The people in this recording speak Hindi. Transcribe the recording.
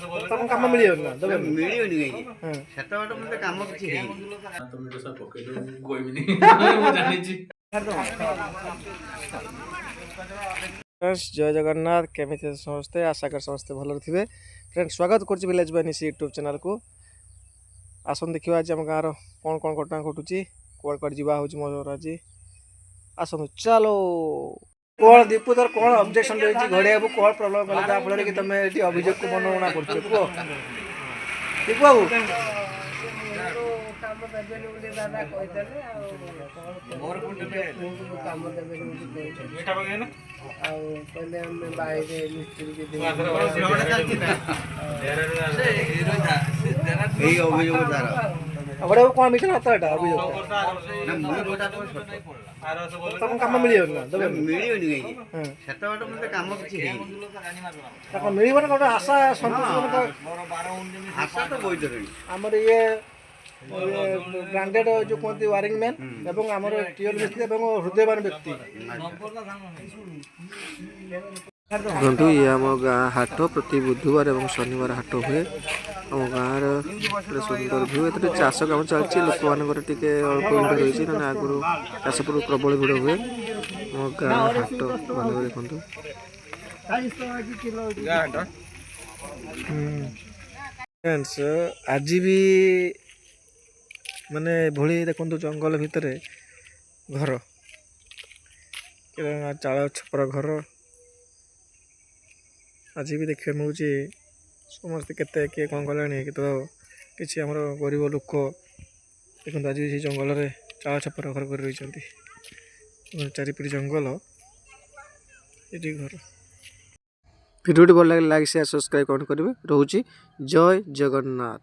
ତମ କାମ ମିଳିବନି ନା ଦେବେ ମିଳିବନି କାହିଁକି ସେତ ବାଟ ମତେ କାମ କିଛି ହେଇନି। फ्रेंड्स जय जगन्नाथ केमी समस्ते आशा कर समस्ते भल थे। फ्रेंड्स स्वागत कर village bye Nishi YouTube channel को। आसन देखा आज आम गाँव कौन कौन घटना घटुची कौन कौन जावा हो मोर आज आसन चलो कौन दीपू तर कौन ऑब्जेक्शन रही घड़िया को कौन प्रॉब्लम कल जहाँफल कि तुम ये अभियोग को मनोना कर दीपू बाबू घड़िया कौन मिला अभियोग तुम कम मिलियन ना देबे मिलियन काहींकी सेत बाट मते काम କିଛି ହେଇନି। ताको मिलिबन कोटा आशा संतोष आशा तो बोइतरणी हमर ये ब्रांडेड जो कहते वायरिंग मैन एवं हमर टियर मिस्त्री एवं हृदयवान व्यक्ति बंधु ये आम गाँ हाट प्रति बुधवार और शनिवार हाट हुए आम गाँव सुंदर भ्यू ए चाष कम चलती लोक मान अल्प भिड़ रही ना आगुरी चाष पूर्व प्रबल भिड़ हुए आम गाँ हाट भल देखु फ्रेंड्स आज भी माने भोली देखु जंगल भितर घर चाल छपर घर आज भी देखा मिलूँ समस्ते केते किए कौन कले कि तो किसी आम गरीब लोक देखो आज भी जंगल में चाल छपर घर कर रही चारिपीठ जंगल ये घर। भिडियो भल लगे लाइक शेयर सब्सक्राइब कौन करेंगे रोचे जय जगन्नाथ।